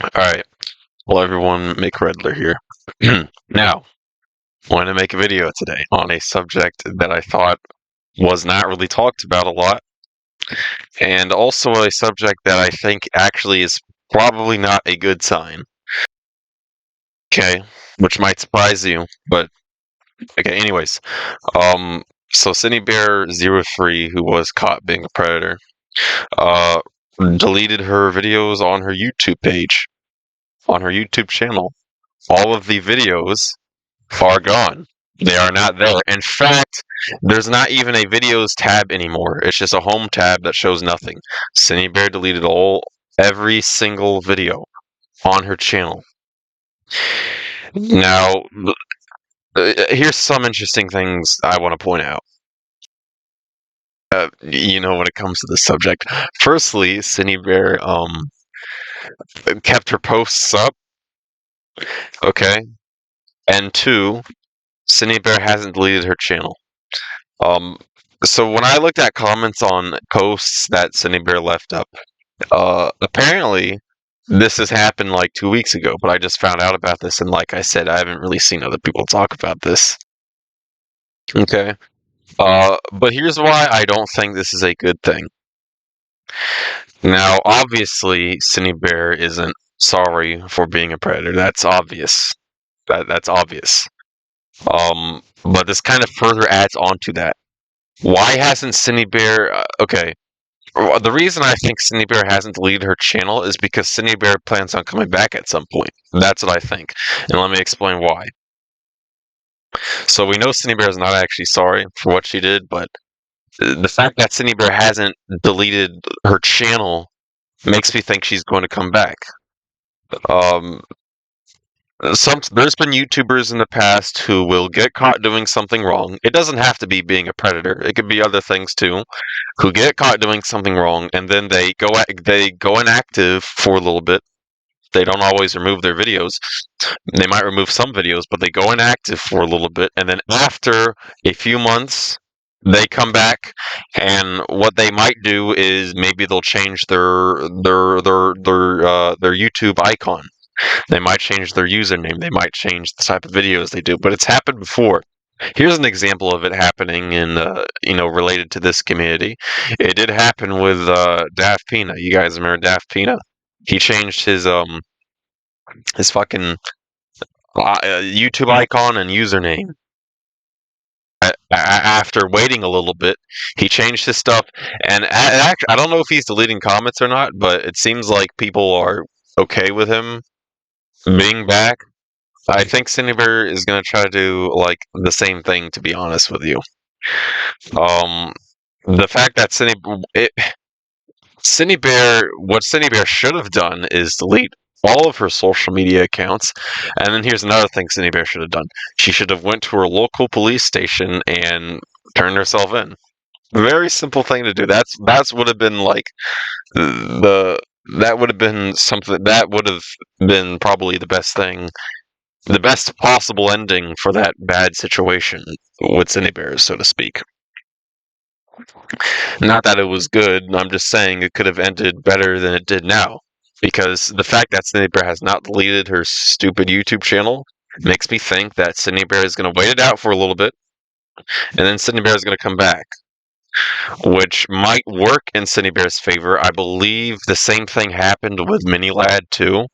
Alright, hello everyone, Mick Redler here. Now, I wanted to make a video today on a subject that I thought was not really talked about a lot, and also a subject that I think actually is probably not a good sign. Okay, which might surprise you, but okay, anyways. So Synnibear03, who was caught being a predator, uh, deleted her videos on her YouTube page, on her YouTube channel. All of the videos are gone. They are not there. In fact, there's not even a videos tab anymore. It's just a home tab that shows nothing. Synnibear deleted every single video on her channel. Now, here's some interesting things I want to point out. When it comes to this subject. Firstly, Synnibear kept her posts up. Okay, and two, Synnibear hasn't deleted her channel. So when I looked at comments on posts that Synnibear left up, apparently this has happened like 2 weeks ago, but I just found out about this, and like I said, I haven't really seen other people talk about this. Okay. But here's why I don't think this is a good thing. Now, obviously, Synnibear isn't sorry for being a predator. That's obvious. That's obvious. But this kind of further adds on to that. Why hasn't Synnibear? Okay, the reason I think Synnibear hasn't deleted her channel is because Synnibear plans on coming back at some point. That's what I think, and let me explain why. So we know Synnibear is not actually sorry for what she did, but the fact that Synnibear hasn't deleted her channel makes me think she's going to come back. There's been YouTubers in the past who will get caught doing something wrong. It doesn't have to be being a predator. It could be other things too. Who get caught doing something wrong, and then they go inactive for a little bit. They don't always remove their videos. They might remove some videos, but they go inactive for a little bit, and then after a few months, they come back. And what they might do is maybe they'll change their YouTube icon. They might change their username. They might change the type of videos they do. But it's happened before. Here's an example of it happening in, related to this community. It did happen with Daft Pina. You guys remember Daft Pina? He changed his fucking YouTube icon and username. After waiting a little bit, he changed his stuff, and I don't know if he's deleting comments or not, but it seems like people are okay with him being back. I think Synnibear is going to try to do like the same thing, to be honest with you. The fact that what Synnibear should have done is delete all of her social media accounts. And then here's another thing Synnibear should have done. She should have went to her local police station and turned herself in. Very simple thing to do. That's would have been like that would have been something that would have been probably the best thing, the best possible ending for that bad situation with Synnibear, so to speak. Not that it was good, I'm just saying it could have ended better than it did now. Because the fact that Synnibear has not deleted her stupid YouTube channel makes me think that Synnibear is going to wait it out for a little bit, and then Synnibear is going to come back, which might work in Synnibear's favor. I believe the same thing happened with Minilad too,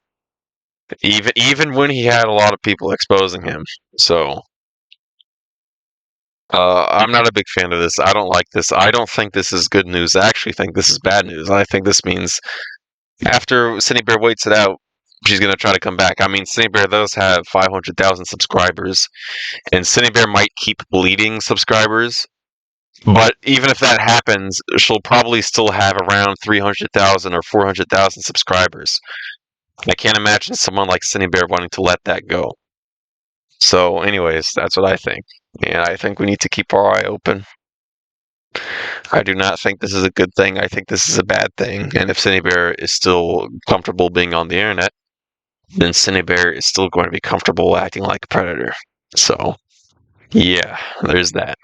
even when he had a lot of people exposing him. So, I'm not a big fan of this. I don't like this. I don't think this is good news. I actually think this is bad news. I think this means after Synnibear waits it out, she's going to try to come back. I mean, Synnibear does have 500,000 subscribers, and Synnibear might keep bleeding subscribers. But even if that happens, she'll probably still have around 300,000 or 400,000 subscribers. I can't imagine someone like Synnibear wanting to let that go. So, anyways, that's what I think. And I think we need to keep our eye open. I do not think this is a good thing. I think this is a bad thing. And if Synnibear is still comfortable being on the internet, then Synnibear is still going to be comfortable acting like a predator. So, yeah, there's that.